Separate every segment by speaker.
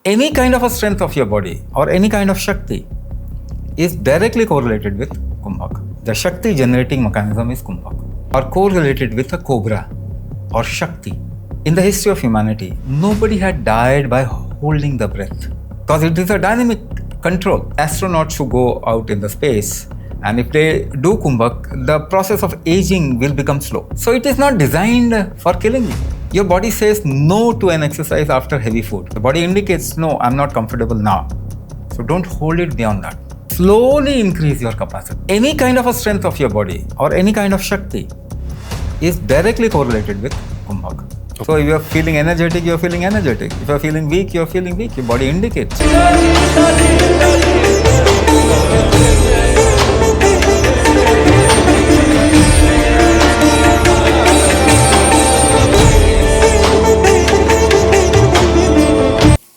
Speaker 1: Any kind of a strength of your body or any kind of Shakti is directly correlated with Kumbhak. The Shakti generating mechanism is Kumbhak, or correlated with a cobra or Shakti. In the history of humanity, nobody had died by holding the breath because it is a dynamic control. Astronauts who go out in the space, and if they do Kumbhak, the process of aging will become slow. So it is not designed for killing you. Your body says no to an exercise after heavy food. The body indicates, no, I'm not comfortable now. So don't hold it beyond that. Slowly increase your capacity. Any kind of a strength of your body or any kind of Shakti is directly correlated with Kumbhak. Okay. So if you're feeling energetic, you're feeling energetic. If you're feeling weak, you're feeling weak. Your body indicates.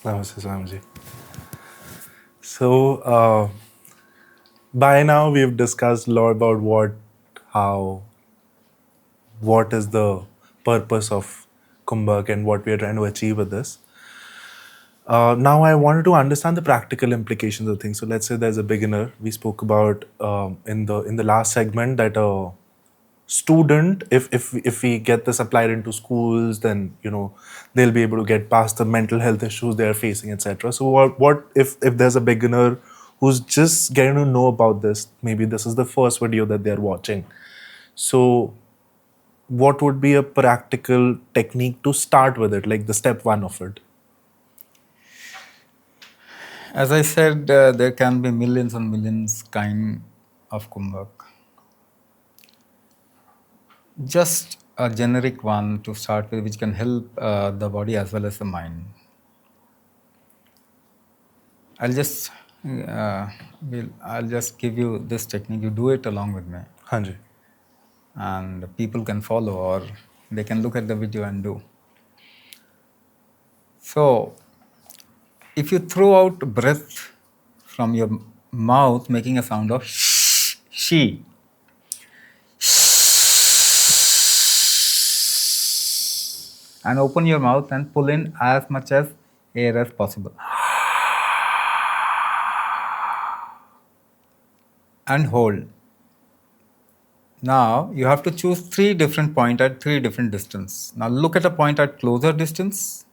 Speaker 2: Namaste, Swamiji. So, by now we've discussed a lot about what is the purpose of Kumbhak and what we are trying to achieve with this. Now I wanted to understand the practical implications of things. So let's say there's a beginner. We spoke about in the last segment that a student, if we get this applied into schools, then they'll be able to get past the mental health issues they're facing, etc. So what if there's a beginner who's just getting to know about this? Maybe this is the first video that they're watching. So what would be a practical technique to start with it, like the step one of it?
Speaker 1: As I said, there can be millions and millions kind of Kumbhak. Just a generic one to start with, which can help the body as well as the mind. I'll just give you this technique. You do it along with me.
Speaker 2: Hanji.
Speaker 1: And people can follow, or they can look at the video and do. So, if you throw out breath from your mouth, making a sound of she, and open your mouth and pull in as much as air as possible. And hold. Now you have to choose 3 different points at 3 different distance. Now look at a point at closer distance.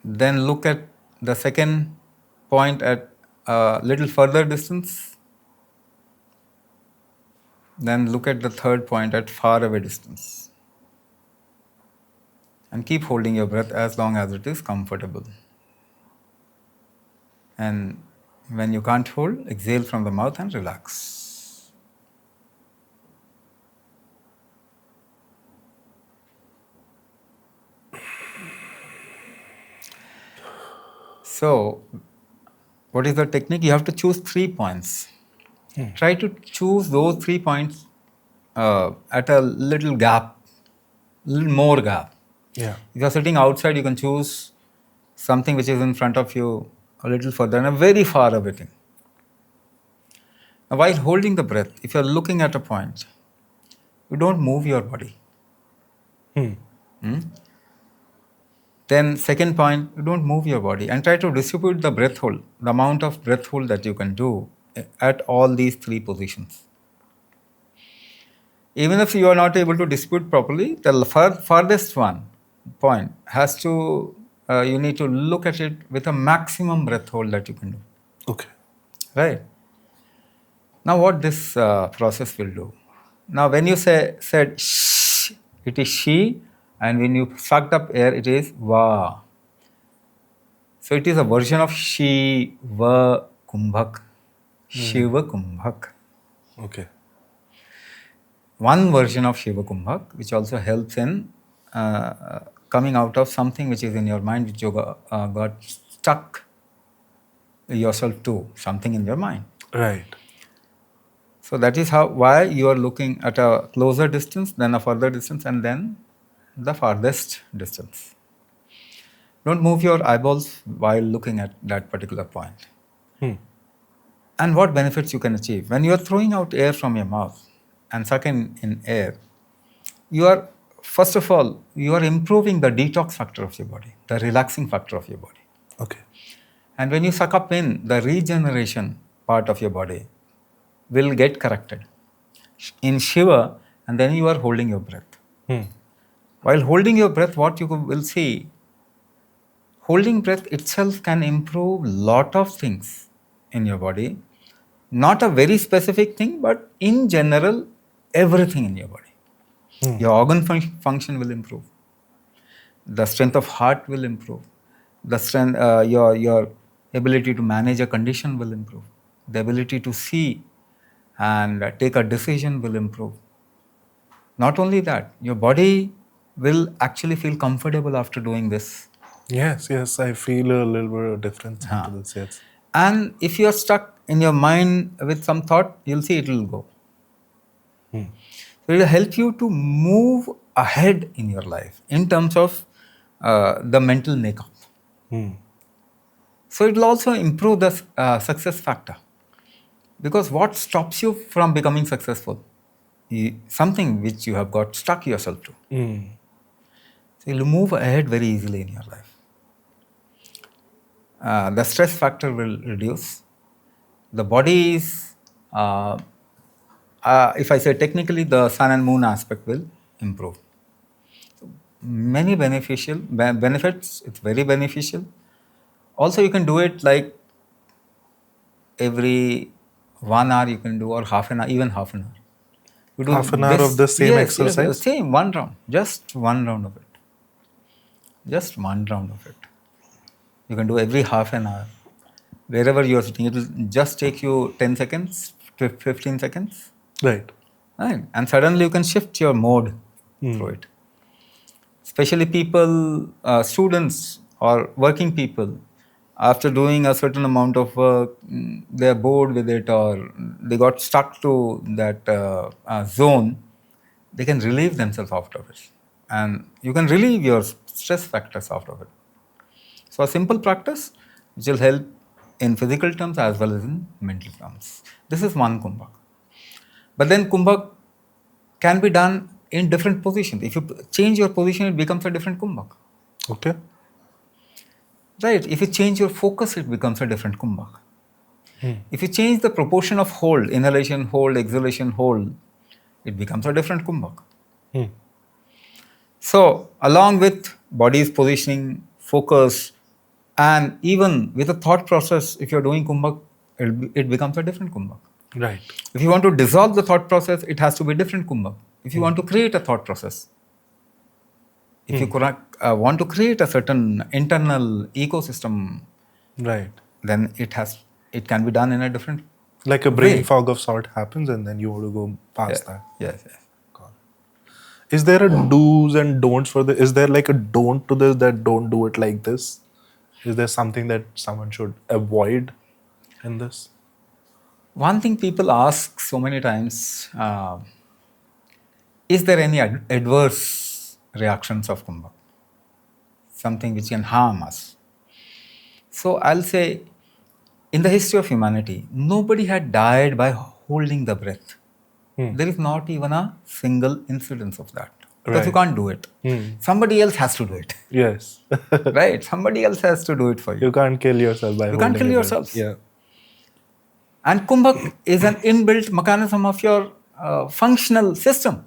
Speaker 1: Then look at the second point at a little further distance. Then look at the third point at far away distance. And keep holding your breath as long as it is comfortable. And when you can't hold, exhale from the mouth and relax. So, what is the technique? You have to choose 3 points. Try to choose those 3 points at a little gap, little more gap.
Speaker 2: Yeah.
Speaker 1: If you're sitting outside, you can choose something which is in front of you a little further and a very far away thing. Now, while holding the breath, if you're looking at a point, you don't move your body. Then second point, you don't move your body and try to distribute the breath hold, the amount of breath hold that you can do at all these 3 positions. Even if you are not able to distribute properly, the farthest one point has to, you need to look at it with a maximum breath hold that you can do.
Speaker 2: Okay.
Speaker 1: Right? Now what this process will do? Now when you said shh, it is she, and when you sucked up air, it is va. So it is a version of Shiva Kumbhak. Shiva Kumbhak.
Speaker 2: Okay.
Speaker 1: One version of Shiva Kumbhak, which also helps in coming out of something which is in your mind, which you got stuck yourself to, something in your mind.
Speaker 2: Right.
Speaker 1: So that is why you are looking at a closer distance, then a further distance, and then the farthest distance. Don't move your eyeballs while looking at that particular point. And what benefits you can achieve? When you are throwing out air from your mouth and sucking in air, you are first of all, you are improving the detox factor of your body, the relaxing factor of your body.
Speaker 2: Okay.
Speaker 1: And when you suck up in, the regeneration part of your body will get corrected in Shiva, and then you are holding your breath.
Speaker 2: Hmm.
Speaker 1: While holding your breath, what you will see, holding breath itself can improve lot of things in your body. Not a very specific thing, but in general, everything in your body.
Speaker 2: Hmm.
Speaker 1: Your organ function will improve. The strength of heart will improve. The strength, your ability to manage a condition will improve. The ability to see and take a decision will improve. Not only that, your body will actually feel comfortable after doing this.
Speaker 2: Yes, yes, I feel a little bit of difference into this. Yes.
Speaker 1: And if you are stuck in your mind with some thought, you'll see it will go.
Speaker 2: Hmm.
Speaker 1: So it will help you to move ahead in your life in terms of the mental makeup.
Speaker 2: Hmm.
Speaker 1: So it will also improve the success factor. Because what stops you from becoming successful? Something which you have got stuck yourself to.
Speaker 2: Hmm.
Speaker 1: So you'll move ahead very easily in your life. The stress factor will reduce. The body is, if I say technically, the sun and moon aspect will improve. Many benefits. It's very beneficial. Also, you can do it like every 1 hour you can do, or half an hour, even half an hour. You do
Speaker 2: Half an hour of
Speaker 1: this.
Speaker 2: the same
Speaker 1: Yes,
Speaker 2: exercise?
Speaker 1: same one round, just one round of it. Just one round of it. You can do every half an hour. Wherever you are sitting, it will just take you 10 seconds, 15 seconds.
Speaker 2: Right.
Speaker 1: Right. And suddenly you can shift your mode through it. Especially people, students or working people, after doing a certain amount of work, they are bored with it or they got stuck to that zone, they can relieve themselves out of it. And you can relieve your stress factors out of it. So a simple practice which will help in physical terms as well as in mental terms. This is one Kumbhak. But then Kumbhak can be done in different positions. If you change your position, it becomes a different Kumbhak.
Speaker 2: Okay.
Speaker 1: Right? If you change your focus, it becomes a different Kumbhak.
Speaker 2: Hmm.
Speaker 1: If you change the proportion of hold, inhalation, hold, exhalation, hold, it becomes a different Kumbhak.
Speaker 2: Hmm.
Speaker 1: So, along with body's positioning, focus, and even with a thought process, if you're doing Kumbhak, it becomes a different Kumbhak.
Speaker 2: Right.
Speaker 1: If you want to dissolve the thought process, it has to be a different Kumbhak. If you want to create a thought process, if you want to create a certain internal ecosystem,
Speaker 2: Right.
Speaker 1: then it can be done in a different
Speaker 2: Like a brain
Speaker 1: way.
Speaker 2: fog of sort happens and then you want to go past that.
Speaker 1: Yes.
Speaker 2: Got it. Is there a do's and don'ts for this? Is there like a don't to this, that don't do it like this? Is there something that someone should avoid in this?
Speaker 1: One thing people ask so many times, is there any adverse reactions of Kumbhak? Something which can harm us. So I'll say, in the history of humanity, nobody had died by holding the breath. There is not even a single incidence of that. Because you
Speaker 2: Right.
Speaker 1: can't do it. Somebody else has to do it.
Speaker 2: Yes.
Speaker 1: Right? Somebody else has to do it for you.
Speaker 2: You can't kill yourself by
Speaker 1: You
Speaker 2: holding
Speaker 1: can't kill
Speaker 2: your breath.
Speaker 1: yourself.
Speaker 2: Yeah.
Speaker 1: And Kumbhak is an inbuilt mechanism of your functional system.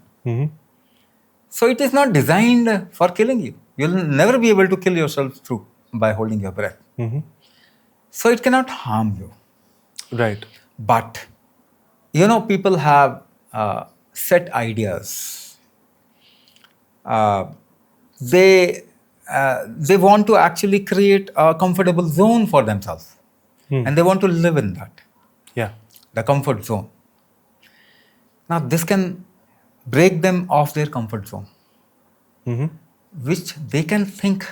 Speaker 1: So it is not designed for killing you. You'll never be able to kill yourself through by holding your breath. So it cannot harm you.
Speaker 2: Right.
Speaker 1: But people have set ideas. They want to actually create a comfortable zone for themselves, and they want to live in that,
Speaker 2: Yeah.
Speaker 1: the comfort zone. Now this can break them off their comfort zone, which they can think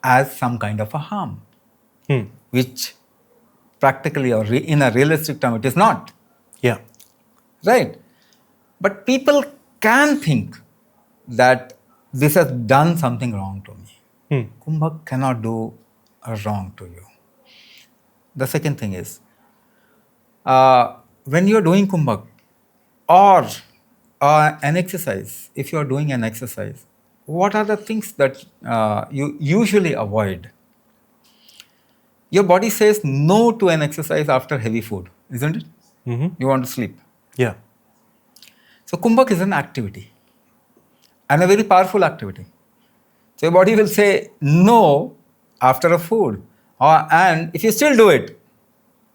Speaker 1: as some kind of a harm, which practically or in a realistic term it is not.
Speaker 2: Yeah.
Speaker 1: Right? But people can think that this has done something wrong to me. Kumbhak cannot do a wrong to you. The second thing is, when you're doing Kumbhak, or an exercise, if you are doing an exercise, what are the things that you usually avoid? Your body says no to an exercise after heavy food, isn't it?
Speaker 2: Mm-hmm.
Speaker 1: You want to sleep.
Speaker 2: Yeah.
Speaker 1: So Kumbhak is an activity and a very powerful activity. So your body will say no after a food. And if you still do it,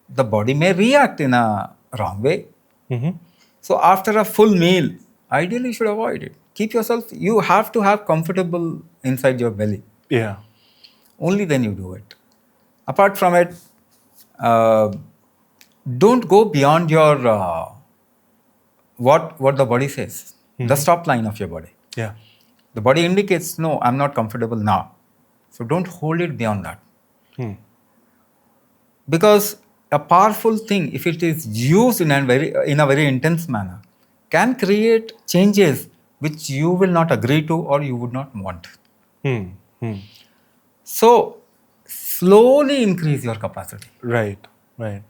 Speaker 1: the body may react in a wrong way.
Speaker 2: Mm-hmm.
Speaker 1: So after a full meal, ideally you should avoid it. Keep yourself, you have to have comfortable inside your belly.
Speaker 2: Yeah.
Speaker 1: Only then you do it. Apart from it, uh, don't go beyond your what the body says, the stop line of your body.
Speaker 2: Yeah.
Speaker 1: The body indicates, no, I'm not comfortable now. So don't hold it beyond that.
Speaker 2: Hmm.
Speaker 1: Because a powerful thing, if it is used in a very intense manner, can create changes which you will not agree to or you would not want.
Speaker 2: Hmm. Hmm.
Speaker 1: So slowly increase your capacity.
Speaker 2: Right. Right.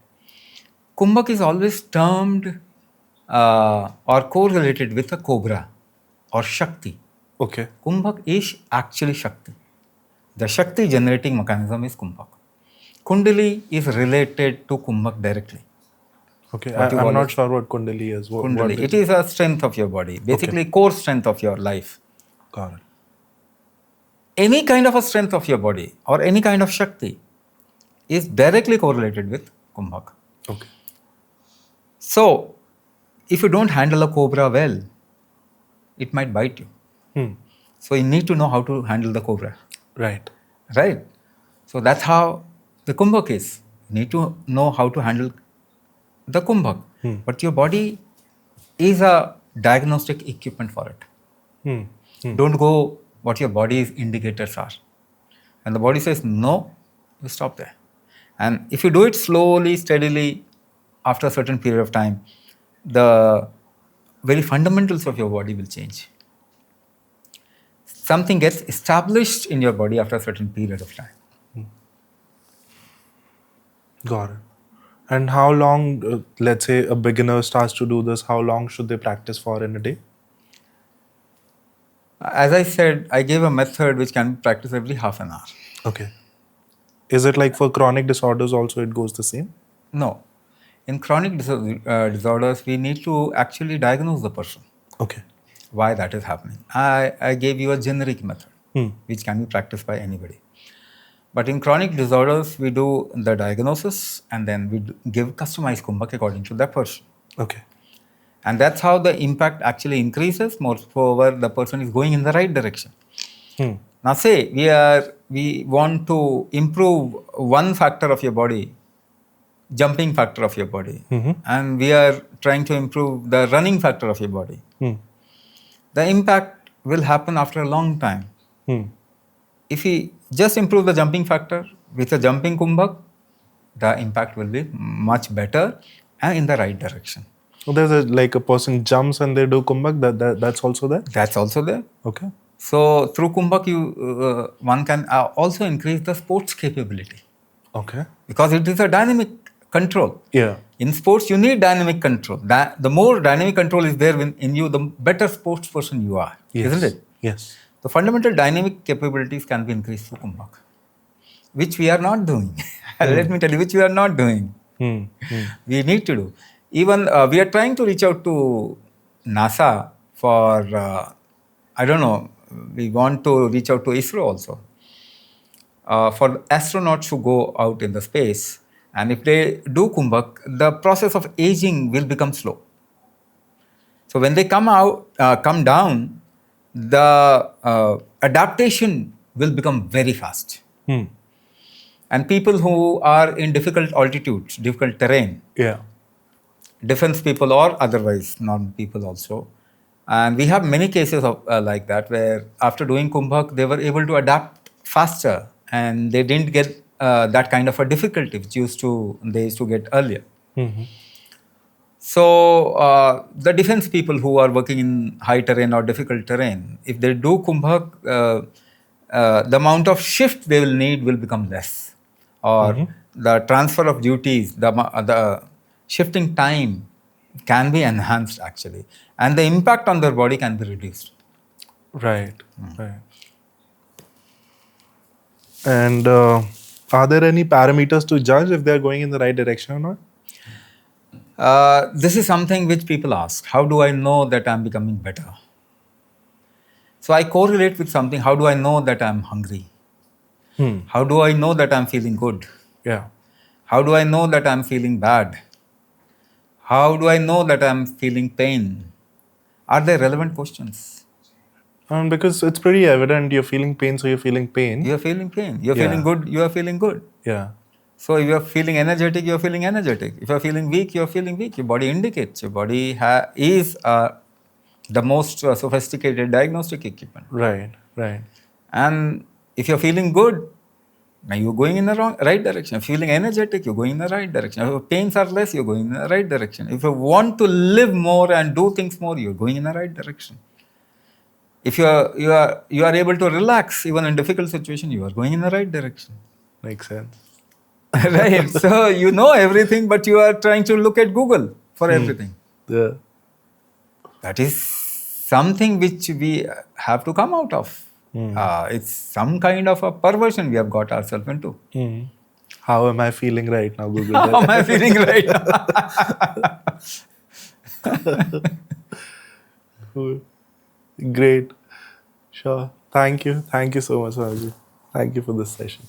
Speaker 1: Kumbhak is always termed or correlated with a cobra or Shakti.
Speaker 2: Okay.
Speaker 1: Kumbhak is actually Shakti. The Shakti generating mechanism is Kumbhak. Kundali is related to Kumbhak directly.
Speaker 2: Okay.
Speaker 1: What you
Speaker 2: I'm
Speaker 1: call
Speaker 2: not
Speaker 1: it?
Speaker 2: sure what Kundali is.
Speaker 1: Kundali. It is a strength of your body, basically core strength of your life.
Speaker 2: Got it.
Speaker 1: Any kind of a strength of your body or any kind of Shakti is directly correlated with Kumbhak.
Speaker 2: Okay.
Speaker 1: So, if you don't handle a cobra well, it might bite you.
Speaker 2: Hmm.
Speaker 1: So, you need to know how to handle the cobra.
Speaker 2: Right.
Speaker 1: Right? So, that's how the Kumbhak is. You need to know how to handle the Kumbhak. But your body is a diagnostic equipment for it.
Speaker 2: Hmm. Hmm.
Speaker 1: Don't go what your body's indicators are. And the body says no, you stop there. And if you do it slowly, steadily, after a certain period of time, the very fundamentals of your body will change. Something gets established in your body after a certain period of time.
Speaker 2: Got it. And how long, let's say a beginner starts to do this, how long should they practice for in a day?
Speaker 1: As I said, I gave a method which can be practiced every half an hour.
Speaker 2: Okay. Is it like for chronic disorders also it goes the same?
Speaker 1: No. In chronic disorders, we need to actually diagnose the person.
Speaker 2: Okay.
Speaker 1: Why that is happening. I gave you a generic method, which can be practiced by anybody. But in chronic disorders, we do the diagnosis and then we give customized Kumbhak according to that person.
Speaker 2: Okay.
Speaker 1: And that's how the impact actually increases. Moreover, the person is going in the right direction. Now say we want to improve one factor of your body, jumping factor of your body, and we are trying to improve the running factor of your body. The impact will happen after a long time. If we just improve the jumping factor with a jumping Kumbhak, the impact will be much better and in the right direction.
Speaker 2: So there's like a person jumps and they do Kumbhak, that's also there?
Speaker 1: That's also there.
Speaker 2: Okay.
Speaker 1: So through Kumbhak, one can also increase the sports capability.
Speaker 2: Okay.
Speaker 1: Because it is a dynamic control.
Speaker 2: Yeah.
Speaker 1: In sports, you need dynamic control. The more dynamic control is there in you, the better sports person you are.
Speaker 2: Yes.
Speaker 1: Isn't it?
Speaker 2: Yes.
Speaker 1: The fundamental dynamic capabilities can be increased through Kumbhak, which we are not doing. Let me tell you, which we are not doing. We need to do. Even we are trying to reach out to NASA for, I don't know, we want to reach out to ISRO also. For astronauts who go out in the space, and if they do Kumbhak, the process of aging will become slow. So when they come down, the adaptation will become very fast. And people who are in difficult altitudes, difficult terrain,
Speaker 2: Yeah.
Speaker 1: defense people or otherwise normal people also, and we have many cases of like that where after doing Kumbhak, they were able to adapt faster and they didn't get that kind of a difficulty which they used to get earlier. So the defense people who are working in high terrain or difficult terrain, if they do Kumbhak, the amount of shift they will need will become less, or the transfer of duties, the shifting time can be enhanced actually, and the impact on their body can be reduced.
Speaker 2: Right. Right. And are there any parameters to judge if they're going in the right direction or not?
Speaker 1: This is something which people ask. How do I know that I'm becoming better? So I correlate with something. How do I know that I'm hungry? How do I know that I'm feeling good?
Speaker 2: Yeah.
Speaker 1: How do I know that I'm feeling bad? How do I know that I'm feeling pain? Are they relevant questions?
Speaker 2: Because it's pretty evident you're feeling pain, so you're feeling pain.
Speaker 1: You're feeling pain. You're
Speaker 2: Yeah.
Speaker 1: feeling good. You are feeling good.
Speaker 2: Yeah.
Speaker 1: So if you're feeling energetic, you're feeling energetic. If you're feeling weak, you're feeling weak. Your body indicates. Your body is the most sophisticated diagnostic equipment.
Speaker 2: Right. Right.
Speaker 1: And if you're feeling good, now you're going in the right direction. If you're feeling energetic, you're going in the right direction. If your pains are less, you're going in the right direction. If you want to live more and do things more, you're going in the right direction. If you are able to relax even in difficult situation, you are going in the right direction.
Speaker 2: Makes sense.
Speaker 1: Right. So you know everything, but you are trying to look at Google for everything.
Speaker 2: Yeah.
Speaker 1: That is something which we have to come out of. It's some kind of a perversion we have got ourselves into.
Speaker 2: How am I feeling right now, Google?
Speaker 1: How am I feeling right now?
Speaker 2: Cool. Great. Sure. Thank you. Thank you so much, Swamiji. Thank you for this session.